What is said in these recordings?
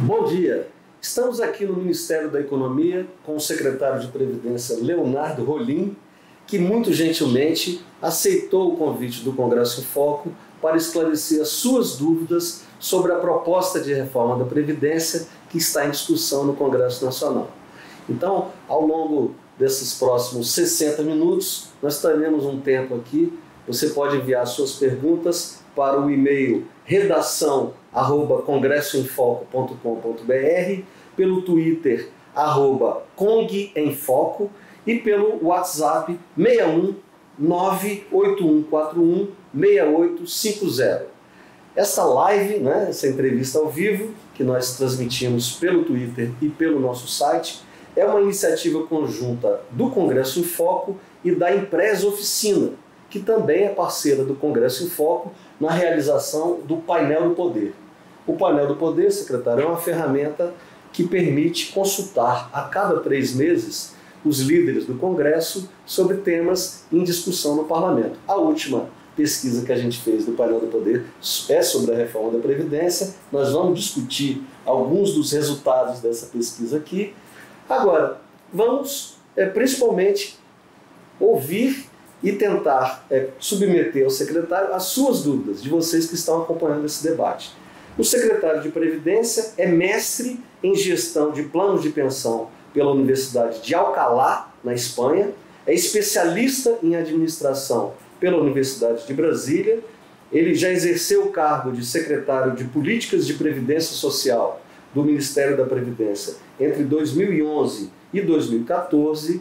Bom dia! Estamos aqui no Ministério da Economia com o secretário de Previdência, Leonardo Rolim, que muito gentilmente aceitou o convite do Congresso em Foco para esclarecer as suas dúvidas sobre a proposta de reforma da Previdência que está em discussão no Congresso Nacional. Então, ao longo desses próximos 60 minutos, nós teremos um tempo aqui. Você pode enviar suas perguntas para o e-mail redação@congressoemfoco.com.br, pelo Twitter @congemfoco e pelo WhatsApp 61 98141 6850. Essa live, essa entrevista ao vivo, que nós transmitimos pelo Twitter e pelo nosso site, é uma iniciativa conjunta do Congresso em Foco e da Empresa Oficina, que também é parceira do Congresso em Foco na realização do Painel do Poder. O Painel do Poder, secretário, é uma ferramenta que permite consultar a cada 3 meses os líderes do Congresso sobre temas em discussão no Parlamento. A última pesquisa que a gente fez do Painel do Poder é sobre a reforma da Previdência. Nós vamos discutir alguns dos resultados dessa pesquisa aqui. Agora, vamos principalmente ouvir e tentar submeter ao secretário as suas dúvidas, de vocês que estão acompanhando esse debate. O secretário de Previdência é mestre em gestão de planos de pensão pela Universidade de Alcalá, na Espanha, é especialista em administração pela Universidade de Brasília, ele já exerceu o cargo de secretário de Políticas de Previdência Social do Ministério da Previdência entre 2011 e 2014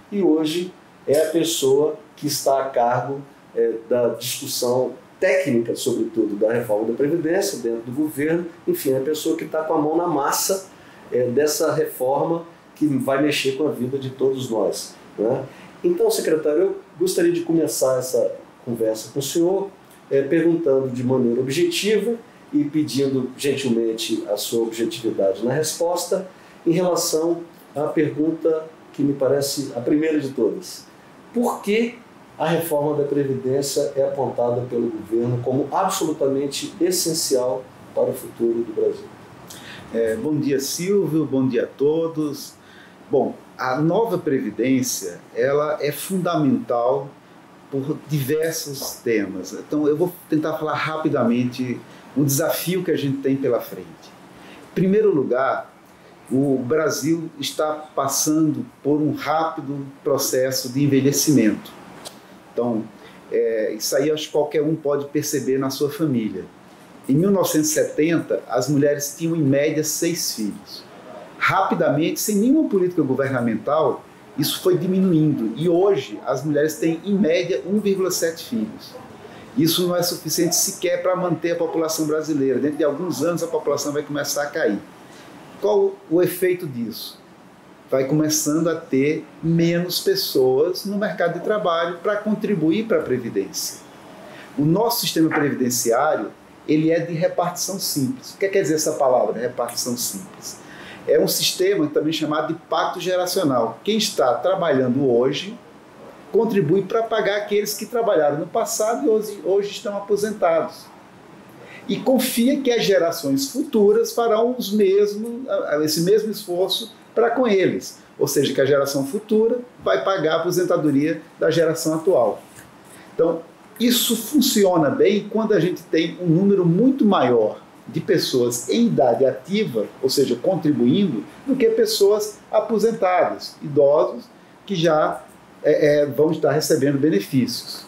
e hoje é a pessoa que está a cargo da discussão técnica, sobretudo, da reforma da Previdência dentro do governo. Enfim, é a pessoa que está com a mão na massa dessa reforma que vai mexer com a vida de todos nós, né? Então, secretário, eu gostaria de começar essa conversa com o senhor perguntando de maneira objetiva e pedindo gentilmente a sua objetividade na resposta em relação à pergunta que me parece a primeira de todas. Por que a reforma da Previdência é apontada pelo governo como absolutamente essencial para o futuro do Brasil? Bom dia, Silvio, bom dia a todos. Bom, a nova Previdência ela é fundamental por diversos temas. Então eu vou tentar falar rapidamente um desafio que a gente tem pela frente. Em primeiro lugar, o Brasil está passando por um rápido processo de envelhecimento. Então, isso aí acho que qualquer um pode perceber na sua família. Em 1970, as mulheres tinham em média 6 filhos. Rapidamente, sem nenhuma política governamental, isso foi diminuindo. E hoje, as mulheres têm em média 1,7 filhos. Isso não é suficiente sequer para manter a população brasileira. Dentro de alguns anos, a população vai começar a cair. Qual o efeito disso? Vai começando a ter menos pessoas no mercado de trabalho para contribuir para a Previdência. O nosso sistema previdenciário ele é de repartição simples. O que quer dizer essa palavra, repartição simples? É um sistema também chamado de pacto geracional. Quem está trabalhando hoje contribui para pagar aqueles que trabalharam no passado e hoje estão aposentados. E confia que as gerações futuras farão esse mesmo esforço para com eles. Ou seja, que a geração futura vai pagar a aposentadoria da geração atual. Então, isso funciona bem quando a gente tem um número muito maior de pessoas em idade ativa, ou seja, contribuindo, do que pessoas aposentadas, idosos, que já vão estar recebendo benefícios.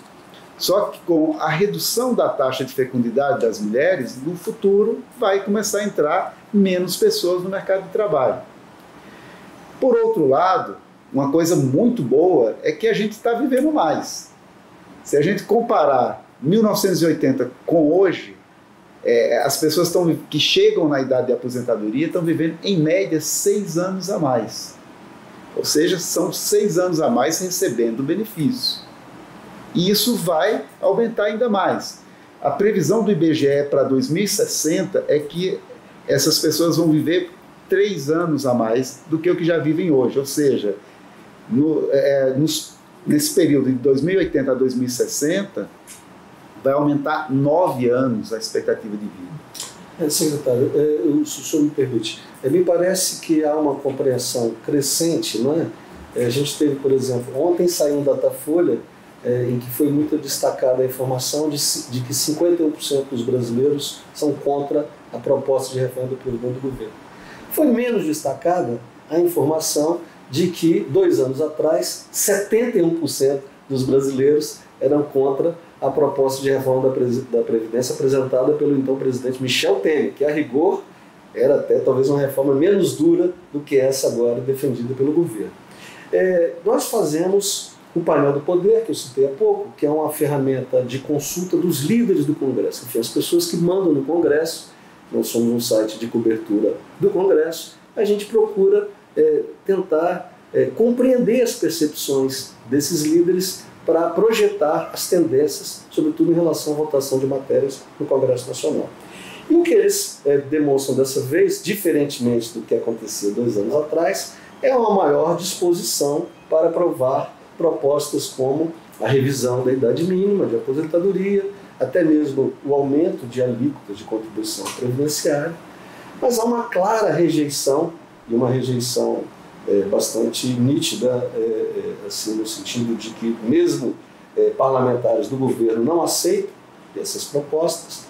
Só que com a redução da taxa de fecundidade das mulheres, no futuro vai começar a entrar menos pessoas no mercado de trabalho. Por outro lado, uma coisa muito boa é que a gente está vivendo mais. Se a gente comparar 1980 com hoje, as pessoas que chegam na idade de aposentadoria estão vivendo em média 6 anos a mais. Ou seja, são 6 anos a mais recebendo benefício. E isso vai aumentar ainda mais. A previsão do IBGE para 2060 é que essas pessoas vão viver 3 anos a mais do que o que já vivem hoje. Ou seja, nesse período de 2080 a 2060, vai aumentar 9 anos a expectativa de vida. Secretário, se o senhor me permite, me parece que há uma compreensão crescente, não é? A gente teve, por exemplo, ontem saiu um Datafolha em que foi muito destacada a informação de que 51% dos brasileiros são contra a proposta de reforma da Previdência do governo. Foi menos destacada a informação de que, 2 anos atrás, 71% dos brasileiros eram contra a proposta de reforma da Previdência apresentada pelo então presidente Michel Temer, que a rigor era até talvez uma reforma menos dura do que essa agora defendida pelo governo. Nós fazemos o painel do poder, que eu citei há pouco, que é uma ferramenta de consulta dos líderes do Congresso, enfim, as pessoas que mandam no Congresso. Nós somos um site de cobertura do Congresso. A gente procura tentar compreender as percepções desses líderes para projetar as tendências, sobretudo em relação à votação de matérias no Congresso Nacional. E o que eles demonstram dessa vez, diferentemente do que acontecia 2 anos atrás, é uma maior disposição para aprovar propostas como a revisão da idade mínima de aposentadoria, até mesmo o aumento de alíquotas de contribuição previdenciária, mas há uma clara rejeição, e uma rejeição bastante nítida, assim, no sentido de que mesmo parlamentares do governo não aceitam essas propostas,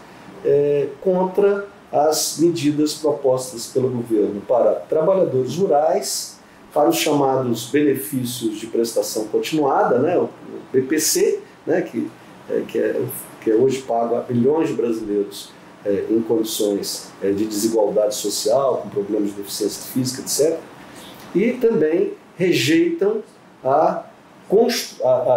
contra as medidas propostas pelo governo para trabalhadores rurais, para os chamados benefícios de prestação continuada, né, o BPC, né, que é hoje pago a bilhões de brasileiros em condições de desigualdade social, com problemas de deficiência física, etc. E também rejeitam a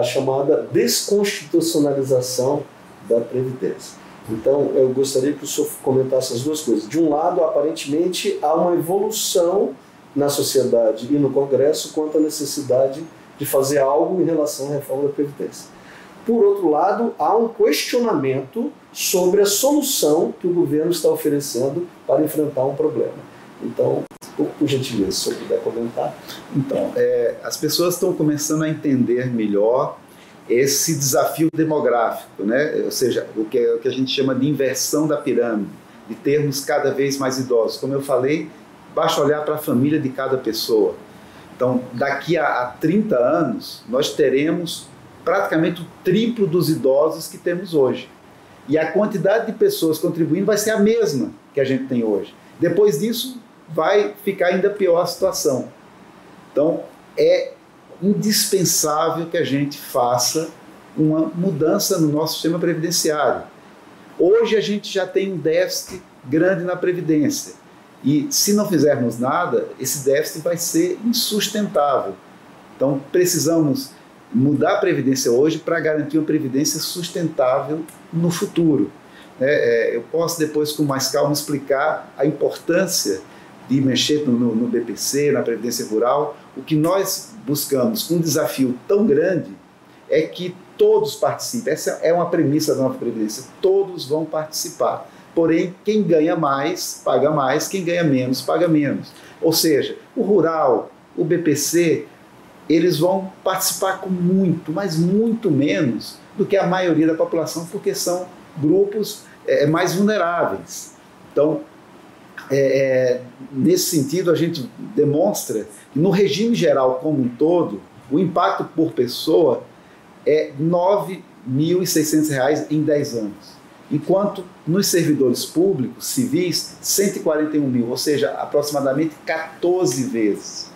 chamada desconstitucionalização da Previdência. Então, eu gostaria que o senhor comentasse as duas coisas. De um lado, aparentemente, há uma evolução na sociedade e no Congresso quanto à necessidade de fazer algo em relação à reforma da Previdência. Por outro lado, há um questionamento sobre a solução que o governo está oferecendo para enfrentar um problema. Então, por gentileza, se eu puder comentar. Então, as pessoas estão começando a entender melhor esse desafio demográfico, né? Ou seja, o que a gente chama de inversão da pirâmide, de termos cada vez mais idosos. Como eu falei, basta olhar para a família de cada pessoa. Então, daqui a 30 anos, nós teremos praticamente o triplo dos idosos que temos hoje. E a quantidade de pessoas contribuindo vai ser a mesma que a gente tem hoje. Depois disso, vai ficar ainda pior a situação. Então, é indispensável que a gente faça uma mudança no nosso sistema previdenciário. Hoje a gente já tem um déficit grande na Previdência. E se não fizermos nada, esse déficit vai ser insustentável. Então, precisamos mudar a Previdência hoje para garantir uma Previdência sustentável no futuro. Eu posso depois, com mais calma, explicar a importância de mexer no BPC, na Previdência Rural. O que nós buscamos com um desafio tão grande é que todos participem. Essa é uma premissa da nova Previdência. Todos vão participar. Porém, quem ganha mais, paga mais. Quem ganha menos, paga menos. Ou seja, o rural, o BPC, eles vão participar com muito, mas muito menos do que a maioria da população, porque são grupos mais vulneráveis. Então, nesse sentido, a gente demonstra que no regime geral como um todo, o impacto por pessoa é R$ 9.600 em 10 anos. Enquanto nos servidores públicos, civis, 141 mil, ou seja, aproximadamente 14 vezes.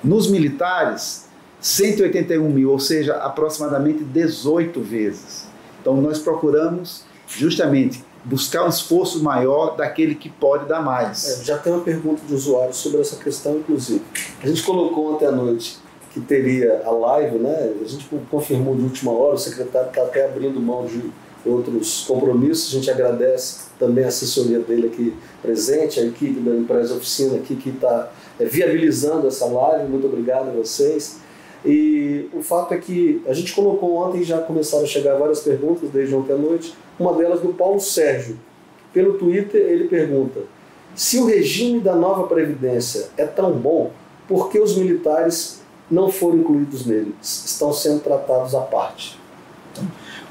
Nos militares, 181 mil, ou seja, aproximadamente 18 vezes. Então, nós procuramos justamente buscar um esforço maior daquele que pode dar mais. Já tem uma pergunta de usuário sobre essa questão, inclusive. A gente colocou ontem à noite que teria a live, né? A gente confirmou de última hora, o secretário está até abrindo mão de outros compromissos. A gente agradece também a assessoria dele aqui presente, a equipe da Empresa Oficina aqui que está viabilizando essa live. Muito obrigado a vocês. E o fato é que a gente colocou ontem e já começaram a chegar várias perguntas desde ontem à noite. Uma delas do Paulo Sérgio. Pelo Twitter ele pergunta: se o regime da nova Previdência é tão bom, por que os militares não foram incluídos nele? Estão sendo tratados à parte.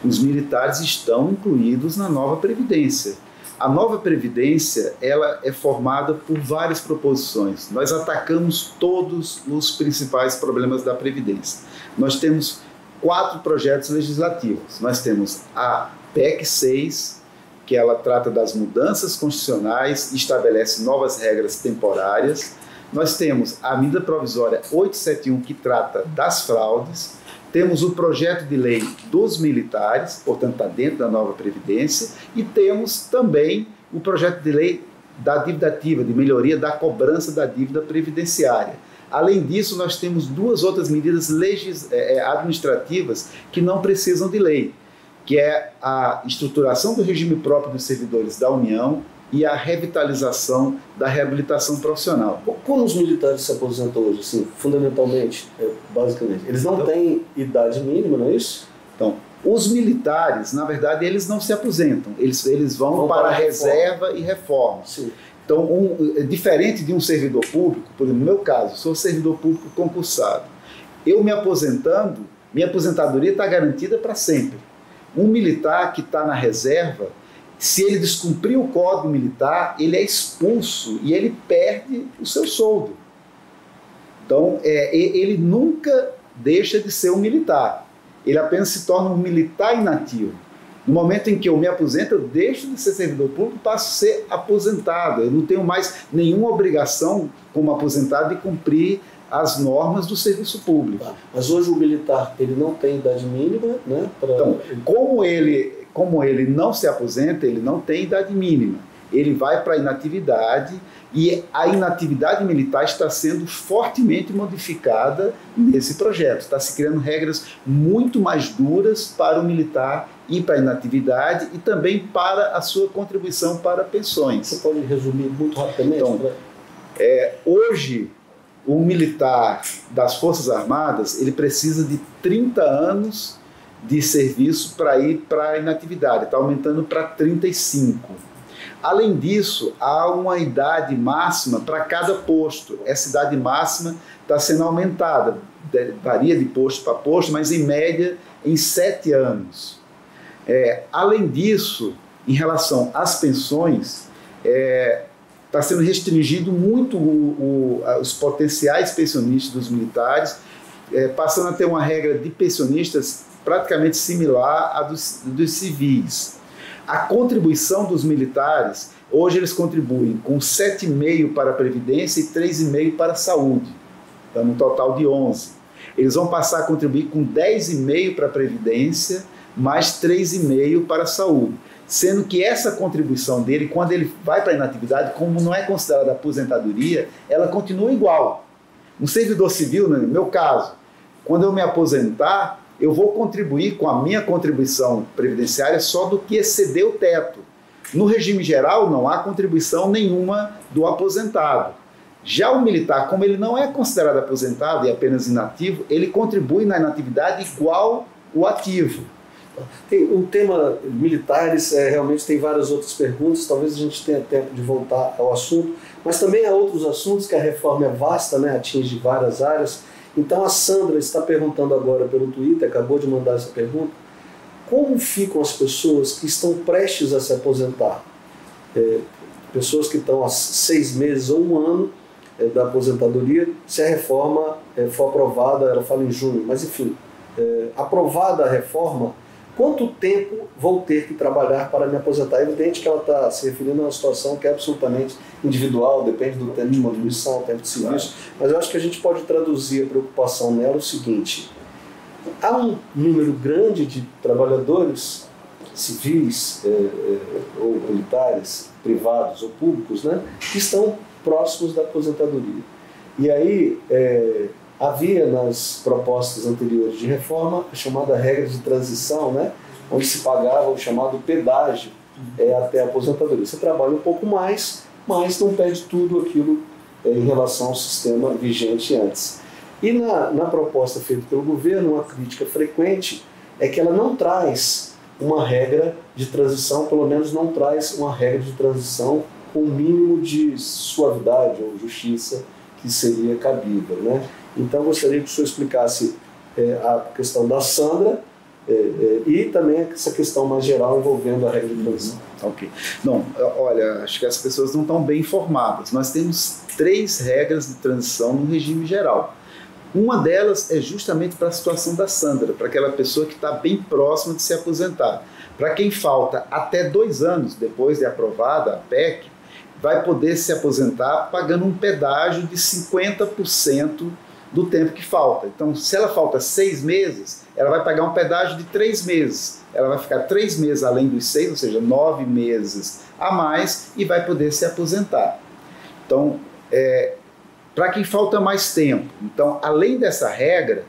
Os militares estão incluídos na nova Previdência. A nova Previdência, ela é formada por várias proposições. Nós atacamos todos os principais problemas da Previdência. Nós temos 4 projetos legislativos. Nós temos a PEC 6, que ela trata das mudanças constitucionais e estabelece novas regras temporárias. Nós temos a medida provisória 871, que trata das fraudes. Temos o projeto de lei dos militares, portanto está dentro da nova Previdência, e temos também o projeto de lei da dívida ativa, de melhoria da cobrança da dívida previdenciária. Além disso, nós temos 2 outras medidas administrativas que não precisam de lei, que é a estruturação do regime próprio dos servidores da União e a revitalização da reabilitação profissional. Como os militares se aposentam hoje, assim, fundamentalmente, basicamente? Eles não têm idade mínima, não é isso? Então, os militares, na verdade, eles não se aposentam, eles vão para a reserva e reforma. Sim. Então, diferente de um servidor público, por exemplo, no meu caso, sou servidor público concursado. Eu me aposentando, minha aposentadoria está garantida para sempre. Um militar que está na reserva, se ele descumprir o Código Militar, ele é expulso e ele perde o seu soldo. Então, ele nunca deixa de ser um militar. Ele apenas se torna um militar inativo. No momento em que eu me aposento, eu deixo de ser servidor público, passo a ser aposentado. Eu não tenho mais nenhuma obrigação, como aposentado, de cumprir as normas do serviço público. Mas hoje o militar, ele não tem idade mínima, né? Então, como ele não se aposenta, ele não tem idade mínima. Ele vai para a inatividade e a inatividade militar está sendo fortemente modificada nesse projeto. Está se criando regras muito mais duras para o militar ir para a inatividade e também para a sua contribuição para pensões. Você pode resumir muito rapidamente? Então, hoje, o militar das Forças Armadas, ele precisa de 30 anos de serviço para ir para a inatividade, está aumentando para 35. Além disso, há uma idade máxima para cada posto. Essa idade máxima está sendo aumentada, varia de posto para posto, mas em média em 7 anos. Além disso, em relação às pensões, está sendo restringido muito os potenciais pensionistas dos militares, passando a ter uma regra de pensionistas praticamente similar à dos civis. A contribuição dos militares, hoje eles contribuem com 7,5% para a Previdência e 3,5% para a saúde, então um total de 11%. Eles vão passar a contribuir com 10,5% para a Previdência, mais 3,5% para a saúde. Sendo que essa contribuição dele, quando ele vai para a inatividade, como não é considerada aposentadoria, ela continua igual. Um servidor civil, no meu caso, quando eu me aposentar, eu vou contribuir com a minha contribuição previdenciária só do que exceder o teto. No regime geral, não há contribuição nenhuma do aposentado. Já o militar, como ele não é considerado aposentado e apenas inativo, ele contribui na inatividade igual o ativo. O tema militares realmente tem várias outras perguntas, talvez a gente tenha tempo de voltar ao assunto, mas também há outros assuntos que a reforma é vasta, né, atinge várias áreas. Então a Sandra está perguntando agora pelo Twitter, acabou de mandar essa pergunta: como ficam as pessoas que estão prestes a se aposentar? Pessoas que estão há 6 meses ou 1 ano da aposentadoria, se a reforma for aprovada, ela fala em junho, mas enfim, aprovada a reforma, quanto tempo vou ter que trabalhar para me aposentar? É evidente que ela está se referindo a uma situação que é absolutamente individual, depende do tempo de contribuição, tempo de serviço, mas eu acho que a gente pode traduzir a preocupação nela o seguinte: há um número grande de trabalhadores civis ou militares, privados ou públicos, né, que estão próximos da aposentadoria. E aí havia nas propostas anteriores de reforma a chamada regra de transição, né, onde se pagava o chamado pedágio até a aposentadoria. Você trabalha um pouco mais, mas não perde tudo aquilo em relação ao sistema vigente antes. E na proposta feita pelo governo, uma crítica frequente é que ela não traz uma regra de transição, pelo menos não traz uma regra de transição com o mínimo de suavidade ou justiça que seria cabível, né? Então, gostaria que o senhor explicasse a questão da Sandra e também essa questão mais geral envolvendo a regra de transição. Ok. Não, olha, acho que as pessoas não estão bem informadas. Nós temos 3 regras de transição no regime geral. Uma delas é justamente para a situação da Sandra, para aquela pessoa que está bem próxima de se aposentar. Para quem falta até 2 anos depois de aprovada a PEC, vai poder se aposentar pagando um pedágio de 50% do tempo que falta. Então, se ela falta 6 meses, ela vai pagar um pedágio de 3 meses. Ela vai ficar 3 meses além dos 6, ou seja, 9 meses a mais, e vai poder se aposentar. Então, para quem falta mais tempo, então, além dessa regra,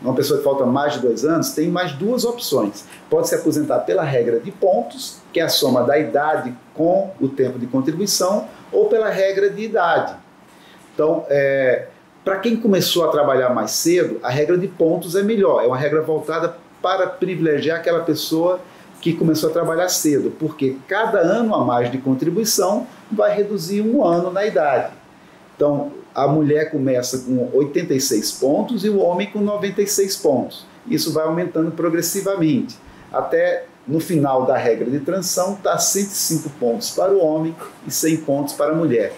uma pessoa que falta mais de 2 anos tem mais 2 opções. Pode se aposentar pela regra de pontos, que é a soma da idade com o tempo de contribuição, ou pela regra de idade. Então, para quem começou a trabalhar mais cedo, a regra de pontos é melhor. É uma regra voltada para privilegiar aquela pessoa que começou a trabalhar cedo, porque cada ano a mais de contribuição vai reduzir 1 ano na idade. Então, a mulher começa com 86 pontos e o homem com 96 pontos. Isso vai aumentando progressivamente. Até no final da regra de transição está 105 pontos para o homem e 100 pontos para a mulher.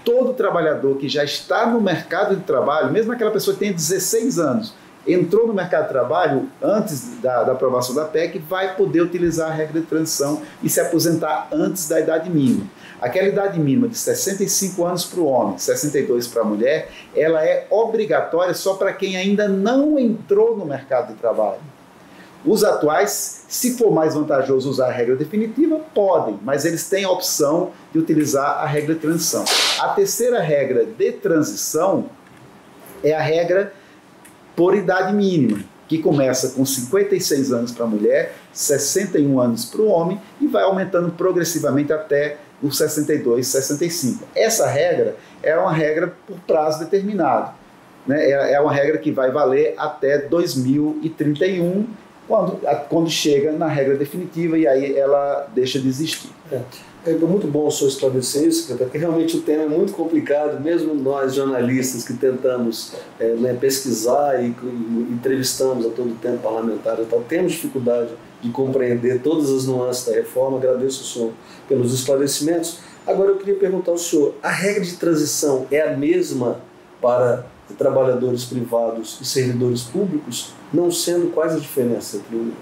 Todo trabalhador que já está no mercado de trabalho, mesmo aquela pessoa que tem 16 anos, entrou no mercado de trabalho antes da aprovação da PEC, vai poder utilizar a regra de transição e se aposentar antes da idade mínima. Aquela idade mínima de 65 anos para o homem, 62 para a mulher, ela é obrigatória só para quem ainda não entrou no mercado de trabalho. Os atuais, se for mais vantajoso usar a regra definitiva, podem, mas eles têm a opção de utilizar a regra de transição. A terceira regra de transição é a regra por idade mínima, que começa com 56 anos para a mulher, 61 anos para o homem e vai aumentando progressivamente até os 62, 65. Essa regra é uma regra por prazo determinado, né? É uma regra que vai valer até 2031, quando chega na regra definitiva e aí ela deixa de existir. É muito bom o senhor esclarecer isso, porque realmente o tema é muito complicado, mesmo nós jornalistas que tentamos pesquisar e entrevistamos a todo tempo parlamentares, então, temos dificuldade de compreender todas as nuances da reforma. Agradeço ao senhor pelos esclarecimentos. Agora eu queria perguntar ao senhor, a regra de transição é a mesma para trabalhadores privados e servidores públicos, não sendo quais a diferença entre um?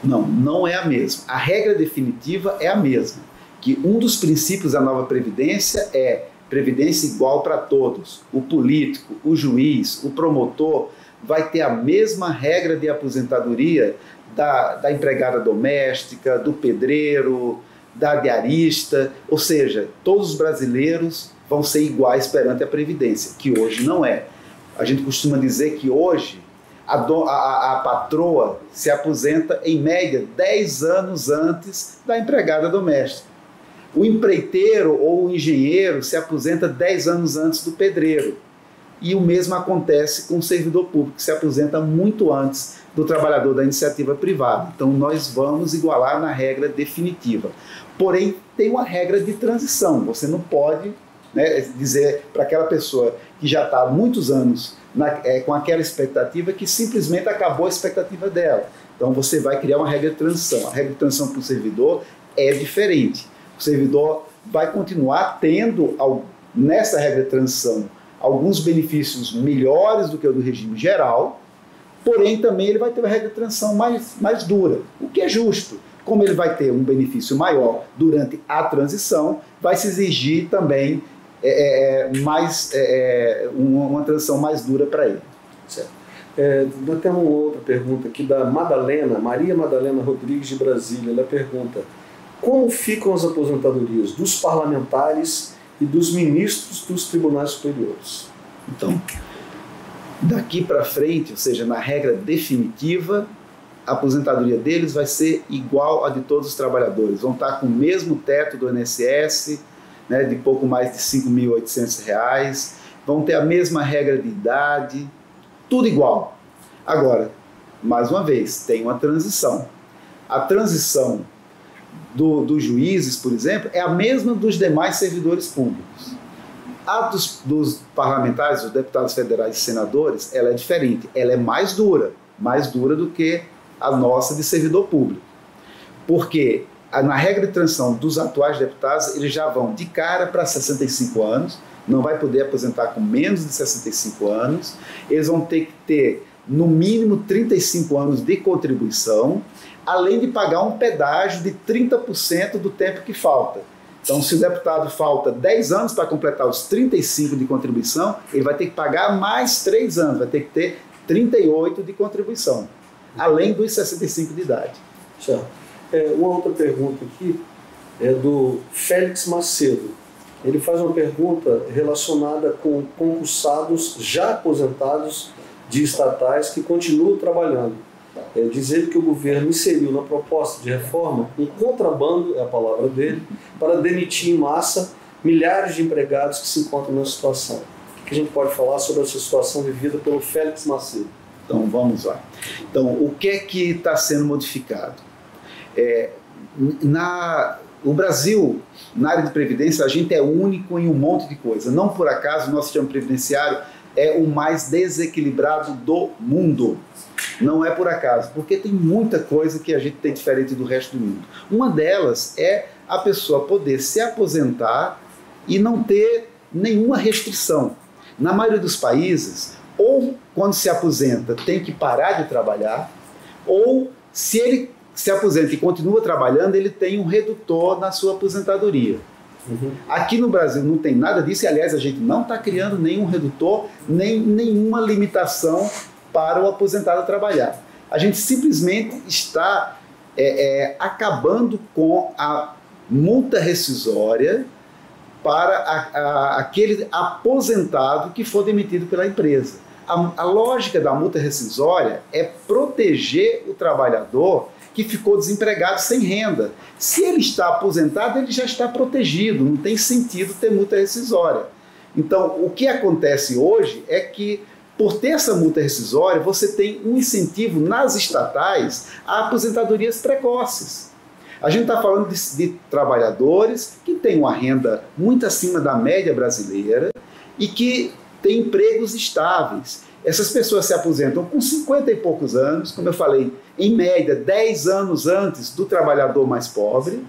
Não é a mesma. A regra definitiva é a mesma, que um dos princípios da nova Previdência é previdência igual para todos. O político, o juiz, o promotor vai ter a mesma regra de aposentadoria da empregada doméstica, do pedreiro, da diarista, ou seja, todos os brasileiros vão ser iguais perante a Previdência, que hoje não é. A gente costuma dizer que hoje a patroa se aposenta em média 10 anos antes da empregada doméstica. O empreiteiro ou o engenheiro se aposenta 10 anos antes do pedreiro. E o mesmo acontece com o servidor público, que se aposenta muito antes do trabalhador da iniciativa privada. Então, nós vamos igualar na regra definitiva. Porém, tem uma regra de transição. Você não pode dizer para aquela pessoa que já está há muitos anos com aquela expectativa que simplesmente acabou a expectativa dela. Então, você vai criar uma regra de transição. A regra de transição para o servidor é diferente. O servidor vai continuar tendo, nessa regra de transição, alguns benefícios melhores do que o do regime geral, porém também ele vai ter uma regra de transição mais dura, o que é justo. Como ele vai ter um benefício maior durante a transição, vai se exigir também uma transição mais dura para ele. Certo. Nós temos uma outra pergunta aqui da Maria Madalena Rodrigues de Brasília. Ela pergunta: como ficam as aposentadorias dos parlamentares e dos ministros dos tribunais superiores? Então, daqui para frente, ou seja, na regra definitiva, a aposentadoria deles vai ser igual à de todos os trabalhadores. Vão estar com o mesmo teto do INSS, de pouco mais de R$ 5.800, vão ter a mesma regra de idade, tudo igual. Agora, mais uma vez, tem uma transição. A transição dos juízes, por exemplo, é a mesma dos demais servidores públicos. A dos parlamentares, dos deputados federais e senadores, ela é diferente. Ela é mais dura do que a nossa de servidor público. Porque na regra de transição dos atuais deputados, eles já vão de cara para 65 anos, não vai poder aposentar com menos de 65 anos, eles vão ter que ter no mínimo 35 anos de contribuição, além de pagar um pedágio de 30% do tempo que falta. Então, se o deputado falta 10 anos para completar os 35 de contribuição, ele vai ter que pagar mais 3 anos, vai ter que ter 38 de contribuição, além dos 65 de idade. Certo. Uma outra pergunta aqui é do Félix Macedo. Ele faz uma pergunta relacionada com concursados já aposentados de estatais que continuam trabalhando. Diz ele que o governo inseriu na proposta de reforma um contrabando, é a palavra dele, para demitir em massa milhares de empregados que se encontram nessa situação. O que a gente pode falar sobre essa situação vivida pelo Félix Macedo? Então, vamos lá. Então, o que é que está sendo modificado? O Brasil, na área de previdência, a gente é único em um monte de coisa. Não por acaso, o nosso sistema previdenciário é o mais desequilibrado do mundo. Não é por acaso, porque tem muita coisa que a gente tem diferente do resto do mundo. Uma delas é a pessoa poder se aposentar e não ter nenhuma restrição. Na maioria dos países, ou quando se aposenta tem que parar de trabalhar, ou se ele se aposenta e continua trabalhando, ele tem um redutor na sua aposentadoria. Aqui no Brasil não tem nada disso, e aliás a gente não está criando nenhum redutor, nem nenhuma limitação para o aposentado trabalhar. A gente simplesmente está acabando com a multa rescisória para aquele aposentado que for demitido pela empresa. A lógica da multa rescisória é proteger o trabalhador que ficou desempregado sem renda. Se ele está aposentado, ele já está protegido, não tem sentido ter multa rescisória. Então, o que acontece hoje é que, por ter essa multa rescisória, você tem um incentivo nas estatais a aposentadorias precoces. A gente está falando de trabalhadores que têm uma renda muito acima da média brasileira e que têm empregos estáveis. Essas pessoas se aposentam com 50 e poucos anos, como eu falei, em média 10 anos antes do trabalhador mais pobre,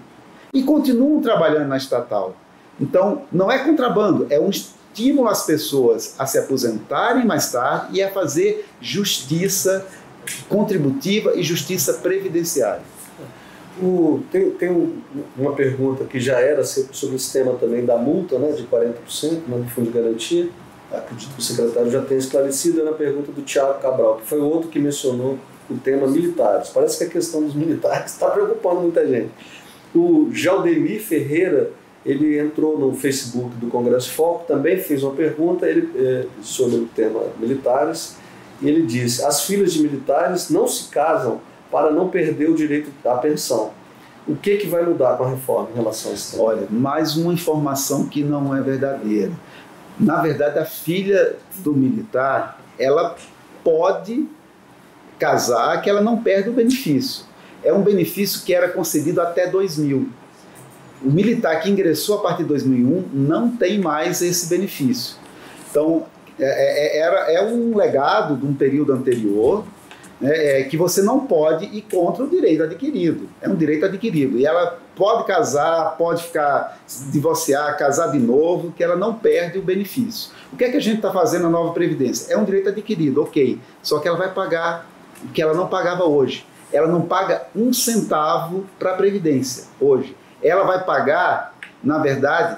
e continuam trabalhando na estatal. Então, não é contrabando, é um estímulo às pessoas a se aposentarem mais tarde e a fazer justiça contributiva e justiça previdenciária. Tem uma pergunta que já era sobre esse tema também da multa, né, de 40%, né, do Fundo de Garantia. Acredito que o secretário já tenha esclarecido na pergunta do Thiago Cabral, que foi o outro que mencionou o tema militares. Parece que a questão dos militares está preocupando muita gente. O Jaldemir Ferreira, ele entrou no Facebook do Congresso Foco, também fez uma pergunta sobre o tema militares, e ele disse: as filhas de militares não se casam para não perder o direito à pensão. O que vai mudar com a reforma em relação a isso? Olha, mais uma informação que não é verdadeira. Na verdade, a filha do militar, ela pode casar, que ela não perde o benefício. É um benefício que era concedido até 2000. O militar que ingressou a partir de 2001 não tem mais esse benefício. Então, é um legado de um período anterior, né, que você não pode ir contra o direito adquirido. É um direito adquirido. E ela pode casar, pode divorciar, casar de novo, que ela não perde o benefício. O que é que a gente está fazendo na nova Previdência? É um direito adquirido, ok. Só que ela vai pagar o que ela não pagava hoje. Ela não paga um centavo para a Previdência hoje. Ela vai pagar, na verdade,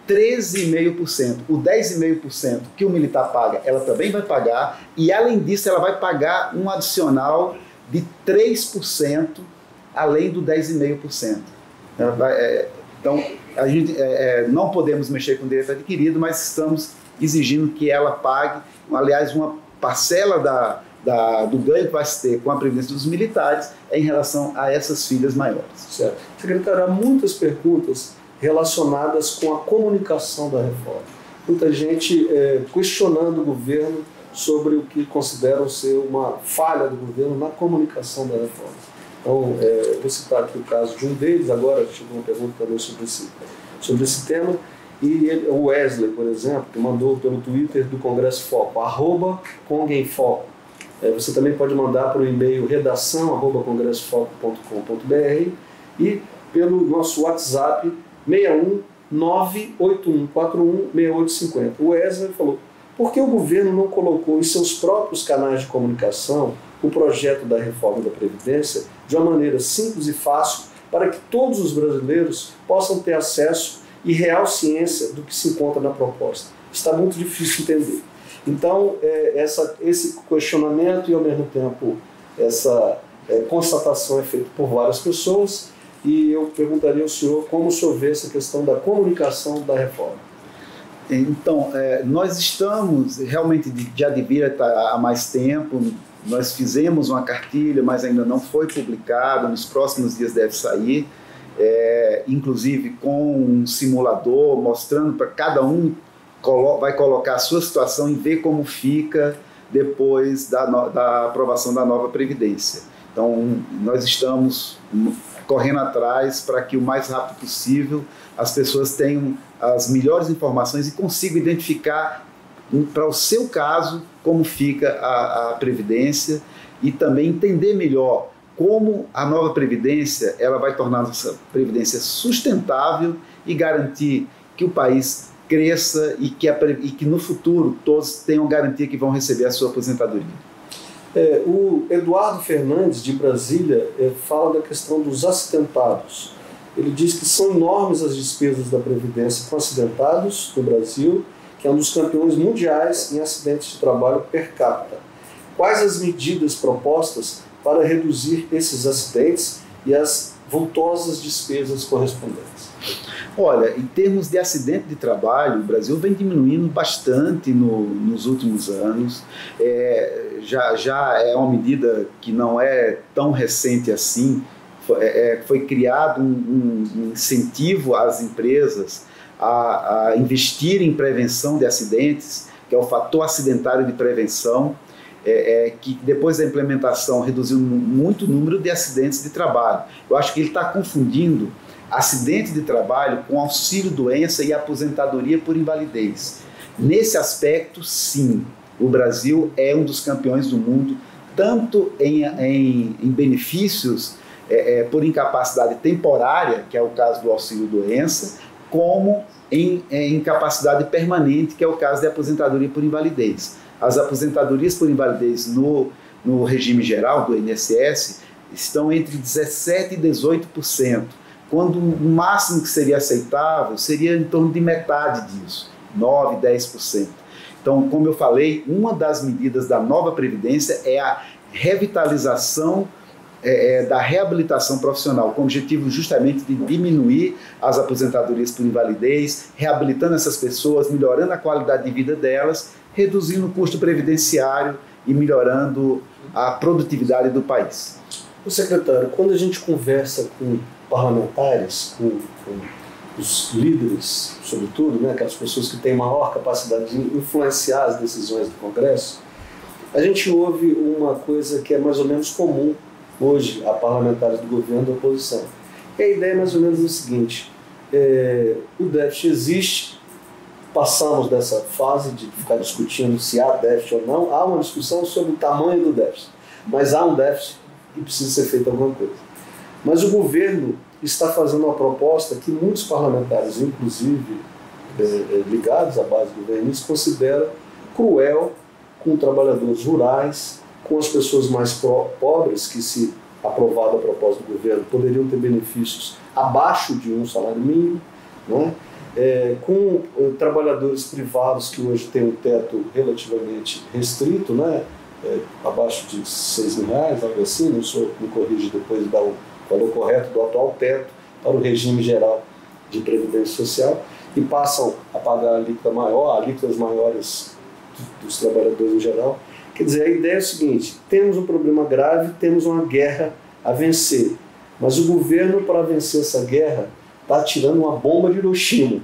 13,5%. O 10,5% que o militar paga, ela também vai pagar, e além disso ela vai pagar um adicional de 3% além do 10,5%. Então, a gente não podemos mexer com o direito adquirido, mas estamos exigindo que ela pague, aliás, uma parcela do ganho que vai se ter com a previdência dos militares em relação a essas filhas maiores. Certo. Secretário, há muitas perguntas relacionadas com a comunicação da reforma. Muita gente questionando o governo sobre o que consideram ser uma falha do governo na comunicação da reforma. Então, vou citar aqui o caso de um deles, agora chegou uma pergunta também sobre esse tema, e o Wesley, por exemplo, que mandou pelo Twitter do Congresso Foco, @conguemfoco. Você também pode mandar para o e-mail redação@congressofoco.com.br, e pelo nosso WhatsApp 61 98141 6850. O Wesley falou: por que o governo não colocou em seus próprios canais de comunicação o projeto da reforma da Previdência de uma maneira simples e fácil para que todos os brasileiros possam ter acesso e real ciência do que se encontra na proposta? Está muito difícil entender. Então, esse questionamento e, ao mesmo tempo, essa constatação é feita por várias pessoas, e eu perguntaria ao senhor como o senhor vê essa questão da comunicação da reforma. Então, nós estamos realmente de advir há mais tempo. Nós fizemos uma cartilha, mas ainda não foi publicada, nos próximos dias deve sair, inclusive com um simulador, mostrando para cada um, vai colocar a sua situação e ver como fica depois da aprovação da nova Previdência. Então, nós estamos correndo atrás para que o mais rápido possível as pessoas tenham as melhores informações e consigam identificar, para o seu caso, como fica a Previdência, e também entender melhor como a nova Previdência ela vai tornar a nossa Previdência sustentável e garantir que o país cresça e que no futuro todos tenham garantia que vão receber a sua aposentadoria. O Eduardo Fernandes, de Brasília, fala da questão dos acidentados. Ele diz que são enormes as despesas da Previdência com acidentados no Brasil, que é um dos campeões mundiais em acidentes de trabalho per capita. Quais as medidas propostas para reduzir esses acidentes e as vultosas despesas correspondentes? Olha, em termos de acidente de trabalho, o Brasil vem diminuindo bastante nos últimos anos. Já é uma medida que não é tão recente assim. Foi criado um incentivo às empresas a investir em prevenção de acidentes, que é o fator acidentário de prevenção, que depois da implementação reduziu muito o número de acidentes de trabalho. Eu acho que ele está confundindo acidente de trabalho com auxílio-doença e aposentadoria por invalidez. Nesse aspecto, sim, o Brasil é um dos campeões do mundo, tanto em benefícios por incapacidade temporária, que é o caso do auxílio-doença, como em incapacidade permanente, que é o caso de aposentadoria por invalidez. As aposentadorias por invalidez no regime geral do INSS estão entre 17% e 18%, quando o máximo que seria aceitável seria em torno de metade disso, 9%, 10%. Então, como eu falei, uma das medidas da nova Previdência é a revitalização da reabilitação profissional, com o objetivo justamente de diminuir as aposentadorias por invalidez, reabilitando essas pessoas, melhorando a qualidade de vida delas, reduzindo o custo previdenciário e melhorando a produtividade do país. O secretário, quando a gente conversa com parlamentares, com os líderes, sobretudo, né, aquelas pessoas que têm maior capacidade de influenciar as decisões do Congresso, a gente ouve uma coisa que é mais ou menos comum hoje a parlamentares do governo e da oposição. E a ideia é mais ou menos o seguinte: o déficit existe, passamos dessa fase de ficar discutindo se há déficit ou não, há uma discussão sobre o tamanho do déficit, mas há um déficit e precisa ser feita alguma coisa. Mas o governo está fazendo uma proposta que muitos parlamentares, inclusive ligados à base governista, consideram cruel com trabalhadores rurais, com as pessoas mais pobres, que, se aprovada a proposta do governo, poderiam ter benefícios abaixo de um salário mínimo, né? Com trabalhadores privados que hoje têm um teto relativamente restrito, né? Abaixo de R$6.000, algo assim, não sou, me corrige depois de dar o valor correto do atual teto para o regime geral de previdência social, e passam a pagar alíquotas maiores dos trabalhadores em geral. Quer dizer, a ideia é o seguinte: temos um problema grave, temos uma guerra a vencer, mas o governo, para vencer essa guerra, está atirando uma bomba de Hiroshima,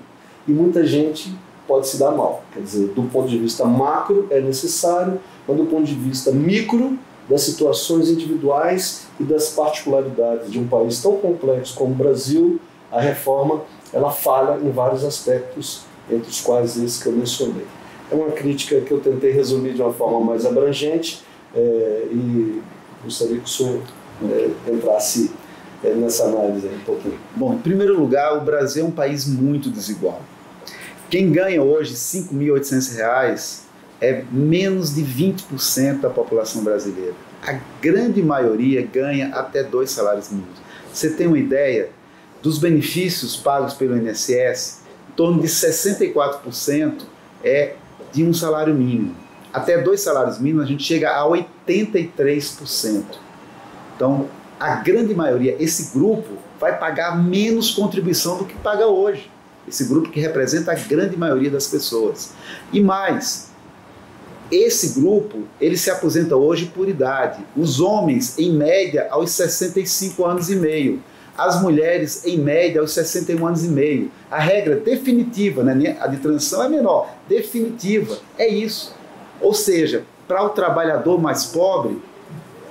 e muita gente pode se dar mal. Quer dizer, do ponto de vista macro é necessário, mas do ponto de vista micro, das situações individuais e das particularidades de um país tão complexo como o Brasil, a reforma ela falha em vários aspectos, entre os quais esse que eu mencionei. É uma crítica que eu tentei resumir de uma forma mais abrangente, e gostaria que o senhor entrasse nessa análise aí um pouquinho? Bom, em primeiro lugar, o Brasil é um país muito desigual. Quem ganha hoje R$ 5.800 é menos de 20% da população brasileira. A grande maioria ganha até 2 salários mínimos. Você tem uma ideia dos benefícios pagos pelo INSS? Em torno de 64% é de um salário mínimo. Até 2 salários mínimos a gente chega a 83%. Então, a grande maioria, esse grupo, vai pagar menos contribuição do que paga hoje. Esse grupo que representa a grande maioria das pessoas. E mais, esse grupo, ele se aposenta hoje por idade. Os homens, em média, aos 65 anos e meio. As mulheres, em média, aos 61 anos e meio. A regra definitiva, né? A de transição é menor, definitiva, é isso. Ou seja, para o trabalhador mais pobre,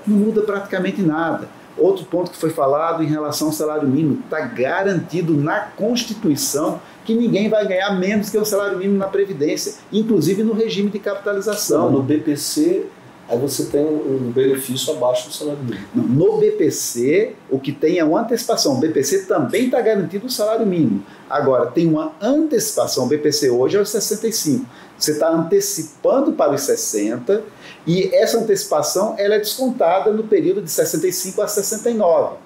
não muda praticamente nada. Outro ponto que foi falado em relação ao salário mínimo, está garantido na Constituição que ninguém vai ganhar menos que o salário mínimo na Previdência, inclusive no regime de capitalização. Não, no BPC, aí você tem um benefício abaixo do salário mínimo. Não, no BPC, o que tem é uma antecipação. O BPC também está garantido o salário mínimo. Agora, tem uma antecipação. O BPC hoje é os 65. Você está antecipando para os 60 e essa antecipação ela é descontada no período de 65 a 69.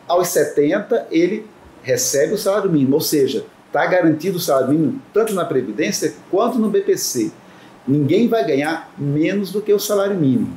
Aos 70, ele recebe o salário mínimo, ou seja, está garantido o salário mínimo tanto na Previdência quanto no BPC. Ninguém vai ganhar menos do que o salário mínimo.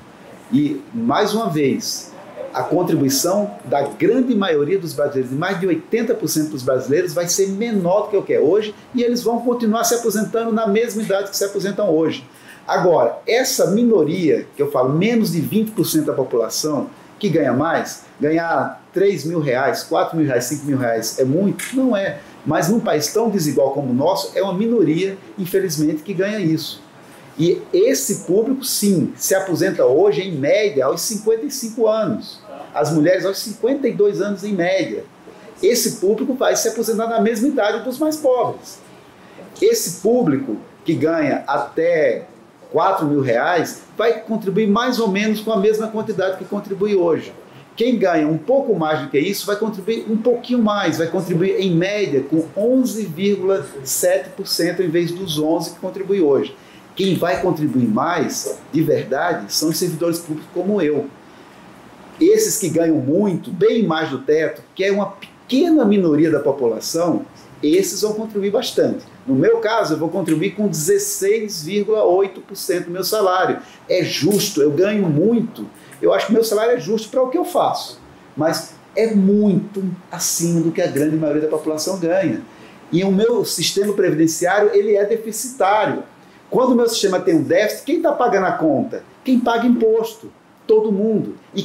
E, mais uma vez, a contribuição da grande maioria dos brasileiros, de mais de 80% dos brasileiros, vai ser menor do que o que é hoje e eles vão continuar se aposentando na mesma idade que se aposentam hoje. Agora, essa minoria, que eu falo, menos de 20% da população, que ganha mais, ganhar R$3.000, R$4.000, R$5.000 é muito? Não é. Mas num país tão desigual como o nosso, é uma minoria, infelizmente, que ganha isso. E esse público, sim, se aposenta hoje, em média, aos 55 anos. As mulheres aos 52 anos, em média. Esse público vai se aposentar na mesma idade dos mais pobres. Esse público que ganha até R$4.000 vai contribuir mais ou menos com a mesma quantidade que contribui hoje. Quem ganha um pouco mais do que isso vai contribuir um pouquinho mais, vai contribuir em média com 11,7% em vez dos 11% que contribui hoje. Quem vai contribuir mais, de verdade, são os servidores públicos como eu. Esses que ganham muito, bem mais do teto, que é uma pequena minoria da população, esses vão contribuir bastante. No meu caso, eu vou contribuir com 16,8% do meu salário. É justo, eu ganho muito. Eu acho que meu salário é justo para o que eu faço. Mas é muito acima do que a grande maioria da população ganha. E o meu sistema previdenciário, ele é deficitário. Quando o meu sistema tem um déficit, quem está pagando a conta? Quem paga imposto? Todo mundo. E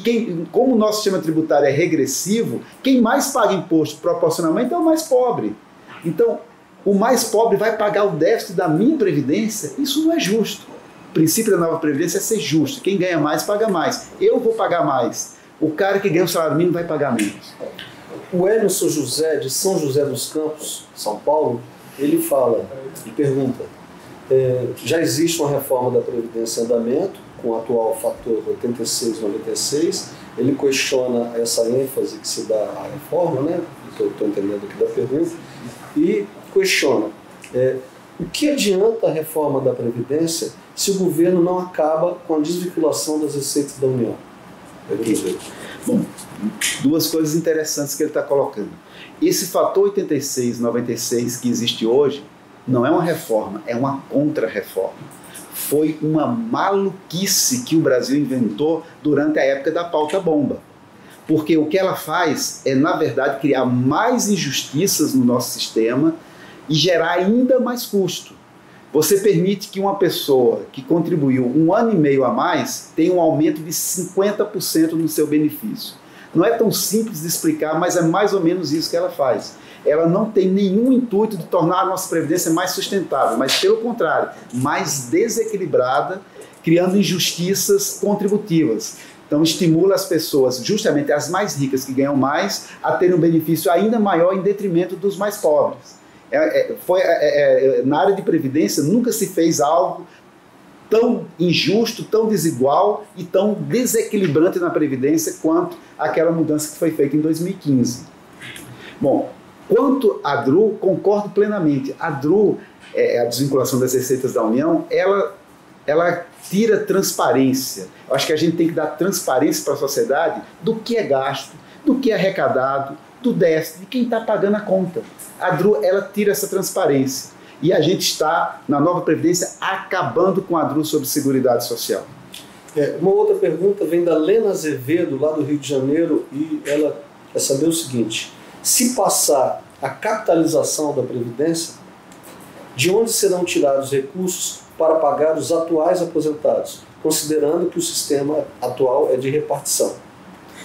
como o nosso sistema tributário é regressivo, quem mais paga imposto proporcionalmente é o mais pobre. Então, o mais pobre vai pagar o déficit da minha previdência? Isso não é justo. O princípio da nova previdência é ser justo. Quem ganha mais, paga mais. Eu vou pagar mais. O cara que ganha o salário mínimo vai pagar menos. O Emerson José, de São José dos Campos, São Paulo, ele fala e pergunta: já existe uma reforma da Previdência em andamento, com o atual fator 86,96. Ele questiona essa ênfase que se dá à reforma, né? Que eu estou entendendo aqui da pergunta, e questiona o que adianta a reforma da Previdência se o governo não acaba com a desvinculação das receitas da União? Bom, duas coisas interessantes que ele está colocando. Esse fator 86,96 que existe hoje não é uma reforma, é uma contra-reforma. Foi uma maluquice que o Brasil inventou durante a época da pauta-bomba. Porque o que ela faz é, na verdade, criar mais injustiças no nosso sistema e gerar ainda mais custo. Você permite que uma pessoa que contribuiu 1 ano e meio a mais tenha um aumento de 50% no seu benefício. Não é tão simples de explicar, mas é mais ou menos isso que ela faz. Ela não tem nenhum intuito de tornar a nossa previdência mais sustentável, mas pelo contrário, mais desequilibrada, criando injustiças contributivas. Então estimula as pessoas, justamente as mais ricas que ganham mais, a terem um benefício ainda maior em detrimento dos mais pobres. Na área de previdência nunca se fez algo tão injusto, tão desigual e tão desequilibrante na Previdência quanto aquela mudança que foi feita em 2015. Bom, quanto à DRU, concordo plenamente. A DRU, a desvinculação das receitas da União, ela tira transparência. Eu acho que a gente tem que dar transparência para a sociedade do que é gasto, do que é arrecadado, do déficit, de quem está pagando a conta. A DRU, ela tira essa transparência. E a gente está, na nova Previdência, acabando com a DRU sobre Seguridade Social. Uma outra pergunta vem da Lena Azevedo, lá do Rio de Janeiro, e ela quer saber o seguinte: se passar a capitalização da Previdência, de onde serão tirados recursos para pagar os atuais aposentados, considerando que o sistema atual é de repartição?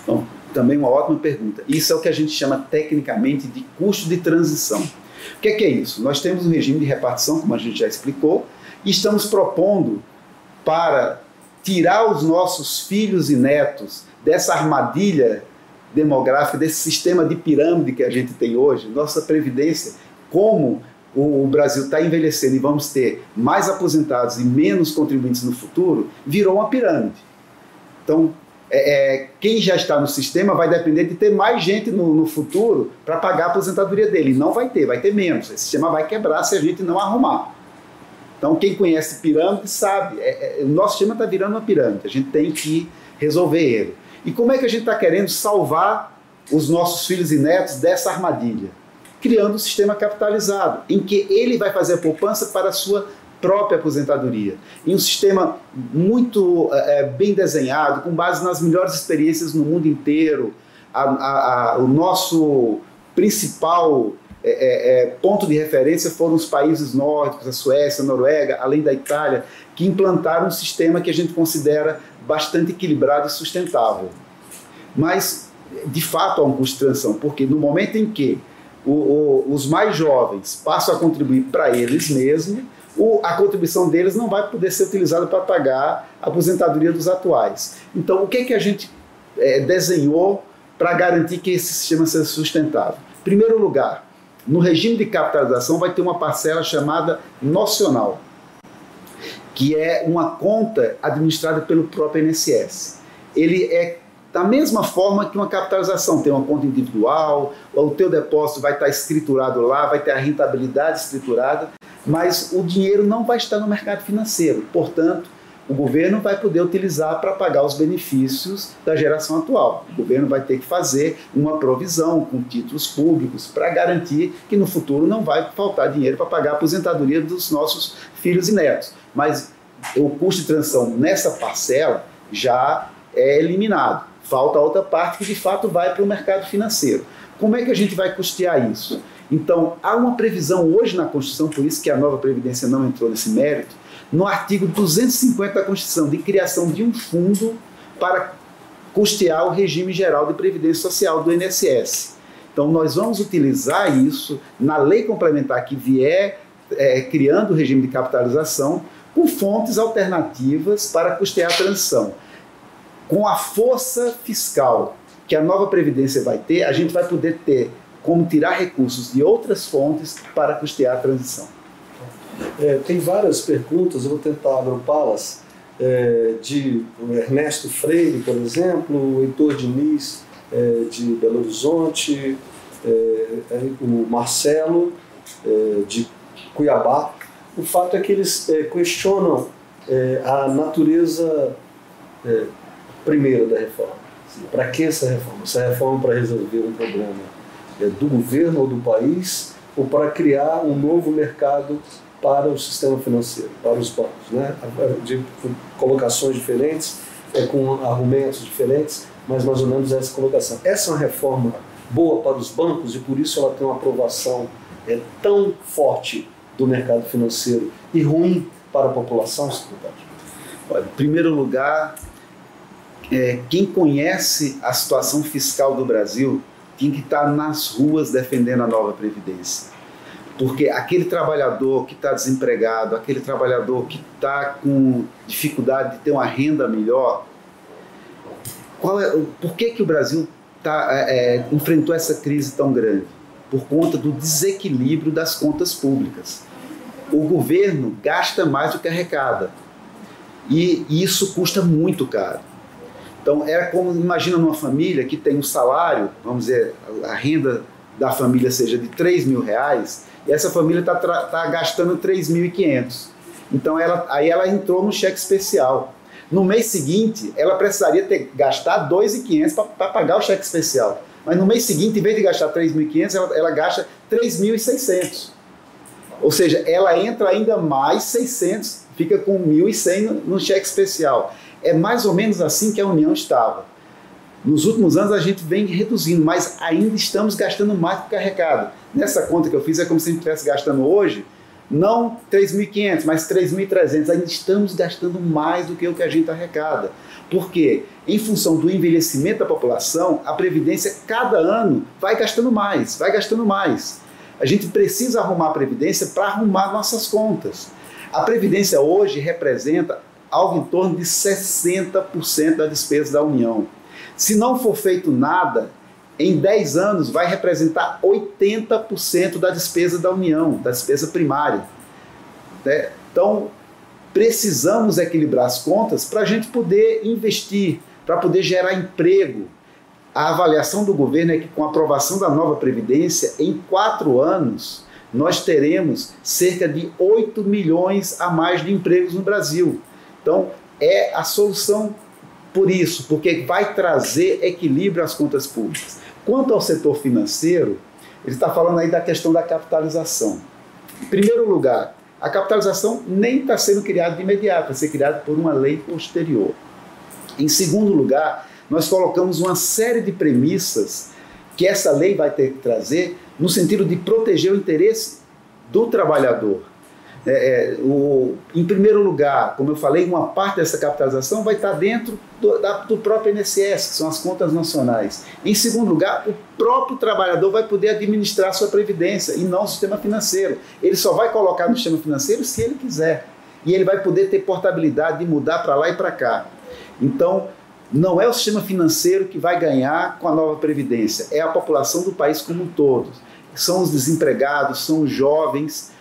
Bom, também uma ótima pergunta. Isso é o que a gente chama tecnicamente de custo de transição. O que é isso? Nós temos um regime de repartição, como a gente já explicou, e estamos propondo para tirar os nossos filhos e netos dessa armadilha demográfica, desse sistema de pirâmide que a gente tem hoje. Nossa Previdência, como o Brasil está envelhecendo e vamos ter mais aposentados e menos contribuintes no futuro, virou uma pirâmide. Então, quem já está no sistema vai depender de ter mais gente no futuro para pagar a aposentadoria dele. Não vai ter menos. Esse sistema vai quebrar se a gente não arrumar. Então, quem conhece pirâmide sabe, o nosso sistema está virando uma pirâmide, a gente tem que resolver ele. E como é que a gente está querendo salvar os nossos filhos e netos dessa armadilha? Criando um sistema capitalizado, em que ele vai fazer a poupança para a sua própria aposentadoria. Em um sistema muito bem desenhado, com base nas melhores experiências no mundo inteiro. O nosso principal ponto de referência foram os países nórdicos, a Suécia, a Noruega, além da Itália, que implantaram um sistema que a gente considera bastante equilibrado e sustentável. Mas, de fato, há um custo de transição, porque no momento em que os mais jovens passam a contribuir para eles mesmos, a contribuição deles não vai poder ser utilizada para pagar a aposentadoria dos atuais. Então, o que a gente desenhou para garantir que esse sistema seja sustentável? Em primeiro lugar, no regime de capitalização vai ter uma parcela chamada nocional, que é uma conta administrada pelo próprio INSS. Ele é da mesma forma que uma capitalização, tem uma conta individual, o teu depósito vai estar escriturado lá, vai ter a rentabilidade escriturada, mas o dinheiro não vai estar no mercado financeiro. Portanto, o governo vai poder utilizar para pagar os benefícios da geração atual. O governo vai ter que fazer uma provisão com títulos públicos para garantir que no futuro não vai faltar dinheiro para pagar a aposentadoria dos nossos filhos e netos. Mas o custo de transição nessa parcela já é eliminado. Falta a outra parte que de fato vai para o mercado financeiro. Como é que a gente vai custear isso? Então, há uma previsão hoje na Constituição, por isso que a nova Previdência não entrou nesse mérito, no artigo 250 da Constituição, de criação de um fundo para custear o regime geral de previdência social do INSS. Então, nós vamos utilizar isso na lei complementar que vier criando o regime de capitalização, com fontes alternativas para custear a transição. Com a força fiscal que a nova Previdência vai ter, a gente vai poder ter como tirar recursos de outras fontes para custear a transição. Tem várias perguntas, eu vou tentar agrupá-las, de Ernesto Freire, por exemplo, o Heitor Diniz, de Belo Horizonte, o Marcelo, de Cuiabá. O fato é que eles questionam a natureza primeira da reforma. Para que essa reforma? Essa reforma para resolver um problema do governo ou do país, ou para criar um novo mercado para o sistema financeiro, para os bancos, né? De colocações diferentes, com argumentos diferentes, mas mais ou menos essa colocação. Essa é uma reforma boa para os bancos e por isso ela tem uma aprovação tão forte do mercado financeiro e ruim para a população, secretário? Olha, em primeiro lugar, quem conhece a situação fiscal do Brasil tem que estar nas ruas defendendo a nova Previdência. Porque aquele trabalhador que está desempregado, aquele trabalhador que está com dificuldade de ter uma renda melhor, por que o Brasil enfrentou essa crise tão grande? Por conta do desequilíbrio das contas públicas. O governo gasta mais do que arrecada. E isso custa muito caro. Então, é como, imagina numa família que tem um salário, vamos dizer, a renda da família seja de R$3.000, e essa família está gastando 3.500. Então, aí ela entrou no cheque especial. No mês seguinte, ela precisaria gastar 2.500 para pagar o cheque especial. Mas no mês seguinte, em vez de gastar 3.500, ela gasta 3.600. Ou seja, ela entra ainda mais 600, fica com 1.100 no cheque especial. É mais ou menos assim que a União estava. Nos últimos anos a gente vem reduzindo, mas ainda estamos gastando mais do que arrecada. Nessa conta que eu fiz é como se a gente estivesse gastando hoje, não 3.500, mas 3.300. Ainda estamos gastando mais do que o que a gente arrecada. Por quê? Em função do envelhecimento da população, a Previdência cada ano vai gastando mais, vai gastando mais. A gente precisa arrumar a Previdência para arrumar nossas contas. A Previdência hoje representa algo em torno de 60% da despesa da União. Se não for feito nada, em 10 anos vai representar 80% da despesa da União, da despesa primária. Então, precisamos equilibrar as contas para a gente poder investir, para poder gerar emprego. A avaliação do governo é que com a aprovação da nova Previdência, em 4 anos, nós teremos cerca de 8 milhões a mais de empregos no Brasil. Então, é a solução por isso, porque vai trazer equilíbrio às contas públicas. Quanto ao setor financeiro, ele está falando aí da questão da capitalização. Em primeiro lugar, a capitalização nem está sendo criada de imediato, vai ser criada por uma lei posterior. Em segundo lugar, nós colocamos uma série de premissas que essa lei vai ter que trazer no sentido de proteger o interesse do trabalhador. Em primeiro lugar, como eu falei, uma parte dessa capitalização vai estar dentro do próprio INSS, que são as contas nacionais. Em segundo lugar, o próprio trabalhador vai poder administrar a sua previdência e não o sistema financeiro. Ele só vai colocar no sistema financeiro se ele quiser. E ele vai poder ter portabilidade de mudar para lá e para cá. Então, não é o sistema financeiro que vai ganhar com a nova Previdência, é a população do país como um todo. São os desempregados, são os jovens,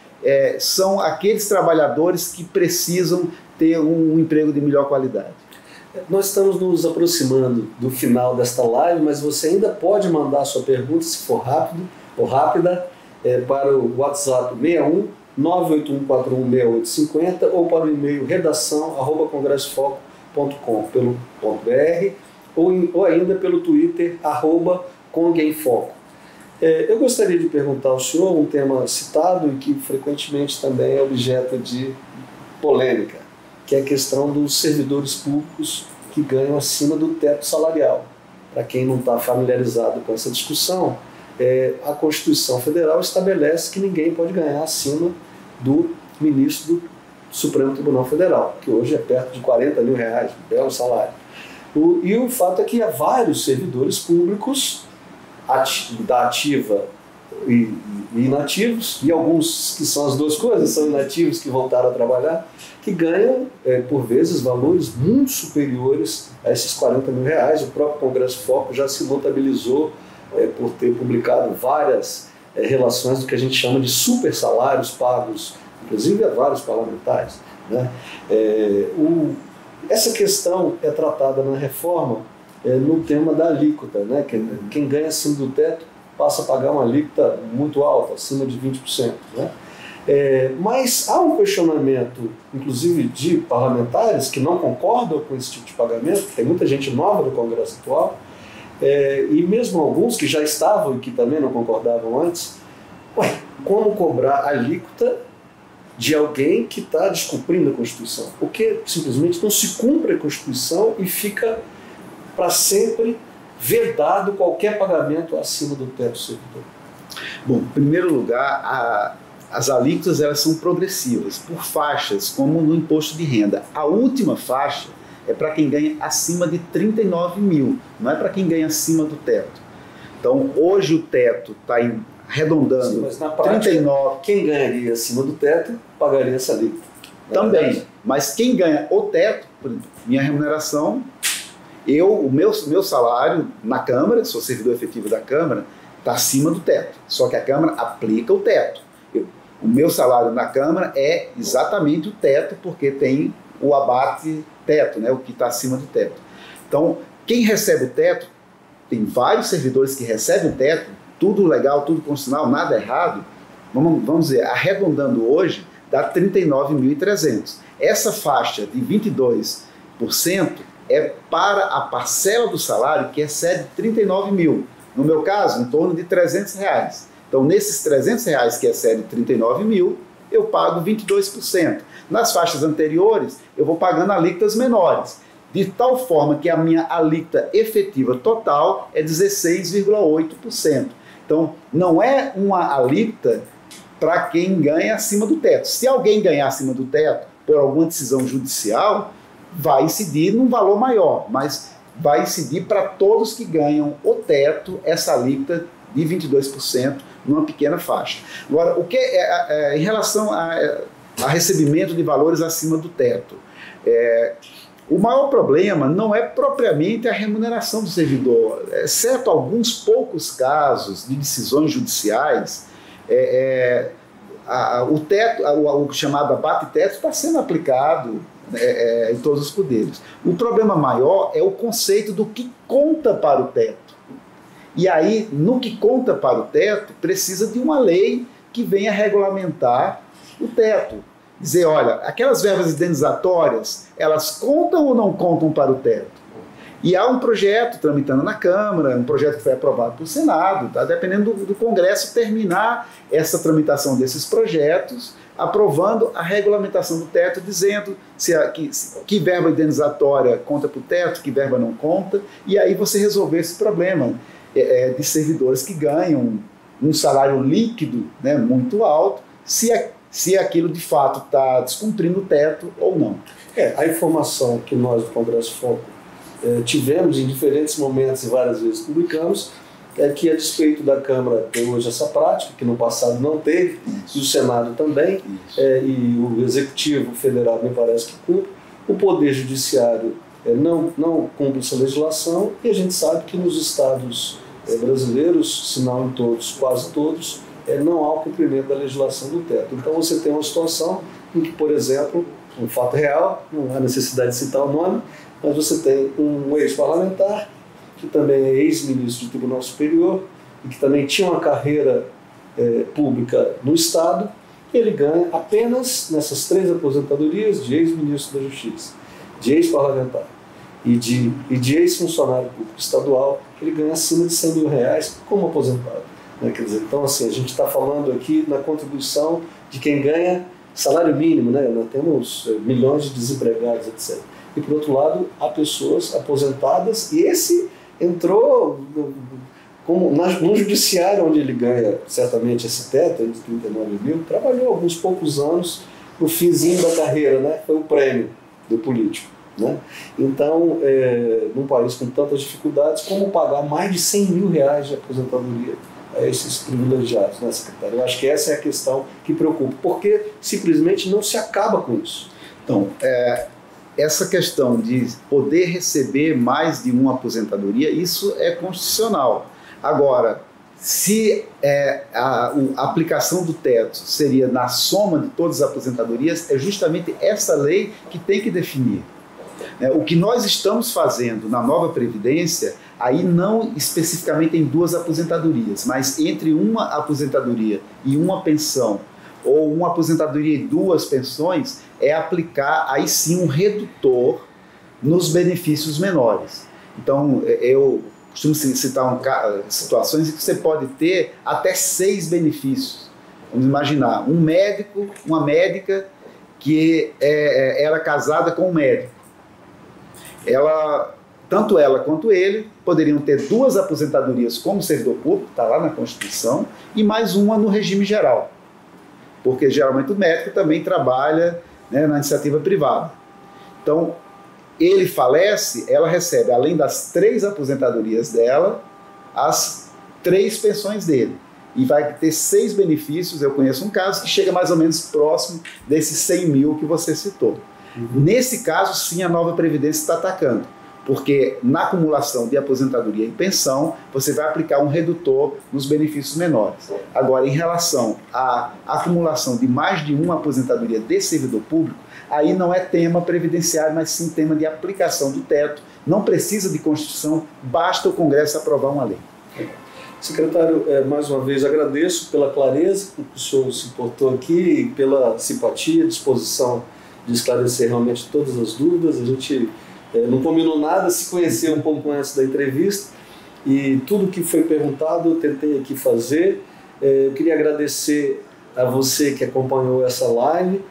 são aqueles trabalhadores que precisam ter um emprego de melhor qualidade. Nós estamos nos aproximando do final desta live, mas você ainda pode mandar sua pergunta, se for rápido ou rápida, para o WhatsApp 61 981416850 ou para o e-mail redação@congressofoco.com.br ou ainda pelo Twitter @conguemfoco. Eu gostaria de perguntar ao senhor um tema citado e que frequentemente também é objeto de polêmica, que é a questão dos servidores públicos que ganham acima do teto salarial. Para quem não está familiarizado com essa discussão, a Constituição Federal estabelece que ninguém pode ganhar acima do ministro do Supremo Tribunal Federal, que hoje é perto de R$40 mil, um belo salário. E o fato é que há vários servidores públicos da ativa e inativos, e alguns que são as duas coisas, são inativos que voltaram a trabalhar, que ganham, por vezes, valores muito superiores a esses R$40 mil. O próprio Congresso Foco já se notabilizou por ter publicado várias relações do que a gente chama de super salários pagos, inclusive a vários parlamentares, né? Essa questão é tratada na reforma no tema da alíquota, né? Quem ganha acima do teto passa a pagar uma alíquota muito alta, acima de 20%. Né? Mas há um questionamento, inclusive de parlamentares, que não concordam com esse tipo de pagamento, tem muita gente nova no Congresso atual, e mesmo alguns que já estavam e que também não concordavam antes. Como cobrar alíquota de alguém que está descumprindo a Constituição? Porque simplesmente não se cumpre a Constituição e fica para sempre vedado qualquer pagamento acima do teto do servidor. Bom, em primeiro lugar, as alíquotas elas são progressivas, por faixas, como no imposto de renda. A última faixa é para quem ganha acima de 39 mil, não é para quem ganha acima do teto. Então, hoje o teto está arredondando. Sim, mas na prática, 39. Quem ganharia acima do teto pagaria essa alíquota. Também, mas quem ganha o teto, por exemplo, minha remuneração, o meu salário na Câmara, sou servidor efetivo da Câmara, está acima do teto. Só que a Câmara aplica o teto. O meu salário na Câmara é exatamente o teto, porque tem o abate-teto, né, o que está acima do teto. Então, quem recebe o teto, tem vários servidores que recebem o teto, tudo legal, tudo constitucional, nada errado, vamos dizer, arredondando hoje, dá 39.300. Essa faixa de 22% é para a parcela do salário que excede 39 mil. No meu caso, em torno de R$300. Então, nesses R$300 que excede 39 mil, eu pago 22%. Nas faixas anteriores, eu vou pagando alíquotas menores, de tal forma que a minha alíquota efetiva total é 16,8%. Então, não é uma alíquota para quem ganha acima do teto. Se alguém ganhar acima do teto por alguma decisão judicial, vai incidir num valor maior, mas vai incidir para todos que ganham o teto, essa alíquota de 22% numa pequena faixa. Agora, o que em relação a recebimento de valores acima do teto, o maior problema não é propriamente a remuneração do servidor, exceto alguns poucos casos de decisões judiciais. O teto, o chamado abate-teto, está sendo aplicado em todos os poderes. O problema maior é o conceito do que conta para o teto. E aí, no que conta para o teto, precisa de uma lei que venha regulamentar o teto. Dizer, olha, aquelas verbas indenizatórias, elas contam ou não contam para o teto? E há um projeto tramitando na Câmara, um projeto que foi aprovado pelo Senado, tá? Dependendo do Congresso terminar essa tramitação desses projetos, aprovando a regulamentação do teto, dizendo que verba indenizatória conta para o teto, que verba não conta, e aí você resolver esse problema de servidores que ganham um salário líquido, né, muito alto, se aquilo de fato está descumprindo o teto ou não. A informação que nós do Congresso Foco tivemos em diferentes momentos e várias vezes publicamos é que, a despeito da Câmara ter hoje essa prática, que no passado não teve, e o Senado também, e o Executivo Federal me parece que cumpre, o Poder Judiciário não cumpre essa legislação, e a gente sabe que nos estados brasileiros, se não em todos, quase todos, não há o cumprimento da legislação do teto. Então você tem uma situação em que, por exemplo, um fato real, não há necessidade de citar o nome, mas você tem um ex-parlamentar, que também é ex-ministro do Tribunal Superior, e que também tinha uma carreira pública no Estado, e ele ganha apenas nessas 3 aposentadorias de ex-ministro da Justiça, de ex-parlamentar e de ex-funcionário público estadual, ele ganha acima de R$100 mil como aposentado. Quer dizer, então, assim, a gente está falando aqui na contribuição de quem ganha salário mínimo, né? Nós temos milhões de desempregados, etc. E, por outro lado, há pessoas aposentadas, e esse entrou no judiciário, onde ele ganha certamente esse teto de 39 mil, trabalhou alguns poucos anos no finzinho da carreira, né? Foi o prêmio do político. Né? Então, num país com tantas dificuldades, como pagar mais de R$100 mil de aposentadoria a esses privilegiados, né, secretário? Eu acho que essa é a questão que preocupa, porque simplesmente não se acaba com isso. Então, essa questão de poder receber mais de uma aposentadoria, isso é constitucional. Agora, se a aplicação do teto seria na soma de todas as aposentadorias, é justamente essa lei que tem que definir. O que nós estamos fazendo na nova Previdência, aí não especificamente em 2 aposentadorias, mas entre uma aposentadoria e uma pensão, ou uma aposentadoria e 2 pensões, é aplicar aí sim um redutor nos benefícios menores. Então, eu costumo citar situações em que você pode ter até 6 benefícios. Vamos imaginar, um médico, uma médica que era casada com um médico. Tanto ela quanto ele poderiam ter 2 aposentadorias como servidor público, está lá na Constituição, e mais uma no regime geral, porque geralmente o médico também trabalha, né, na iniciativa privada. Então, ele falece, ela recebe, além das 3 aposentadorias dela, as 3 pensões dele, e vai ter 6 benefícios. Eu conheço um caso que chega mais ou menos próximo desses 100 mil que você citou. Nesse caso, sim, a nova Previdência está atacando, porque na acumulação de aposentadoria e pensão, você vai aplicar um redutor nos benefícios menores. Agora, em relação à acumulação de mais de uma aposentadoria de servidor público, aí não é tema previdenciário, mas sim tema de aplicação do teto. Não precisa de Constituição, basta o Congresso aprovar uma lei. Secretário, mais uma vez agradeço pela clareza com que o senhor se portou aqui e pela simpatia, disposição de esclarecer realmente todas as dúvidas. A gente não combinou nada, se conheceu um pouco antes da entrevista e tudo que foi perguntado eu tentei aqui fazer. Eu queria agradecer a você que acompanhou essa live,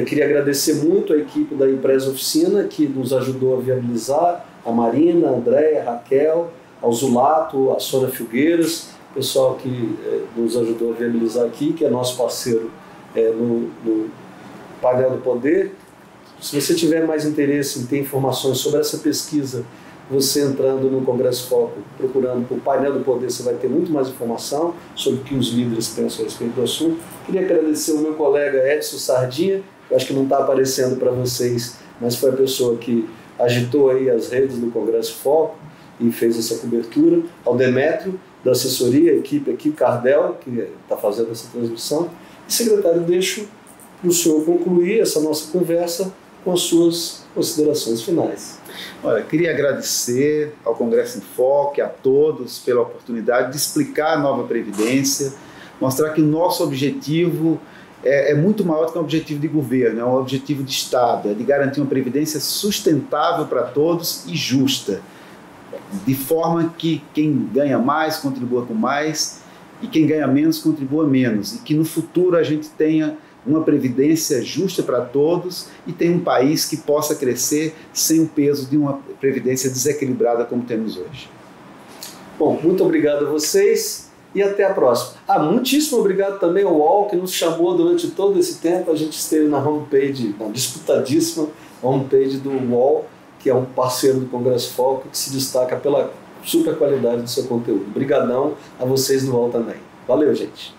queria agradecer muito a equipe da Empresa Oficina que nos ajudou a viabilizar, a Marina, a Andréia, a Raquel, ao Zulato, a Sônia Filgueiras, pessoal que nos ajudou a viabilizar aqui, que é nosso parceiro no painel do poder. Se você tiver mais interesse em ter informações sobre essa pesquisa, você entrando no Congresso Foco, procurando por painel do poder, você vai ter muito mais informação sobre o que os líderes pensam a respeito do assunto. Queria agradecer ao meu colega Edson Sardinha, que eu acho que não está aparecendo para vocês, mas foi a pessoa que agitou aí as redes do Congresso Foco e fez essa cobertura, ao Demétrio, da assessoria, a equipe aqui, Cardel, que está fazendo essa transmissão. E, secretário, deixo para o senhor concluir essa nossa conversa com as suas considerações finais. Olha, queria agradecer ao Congresso em Foco, a todos, pela oportunidade de explicar a nova Previdência, mostrar que o nosso objetivo é muito maior do que um objetivo de governo, é um objetivo de Estado, é de garantir uma Previdência sustentável para todos e justa, de forma que quem ganha mais contribua com mais e quem ganha menos contribua menos, e que no futuro a gente tenha uma previdência justa para todos e tenha um país que possa crescer sem o peso de uma previdência desequilibrada como temos hoje. Bom, muito obrigado a vocês e até a próxima. Muitíssimo obrigado também ao UOL, que nos chamou durante todo esse tempo. A gente esteve na homepage, na disputadíssima homepage do UOL, que é um parceiro do Congresso Foco, que se destaca pela super qualidade do seu conteúdo. Obrigadão a vocês do UOL também. Valeu, gente!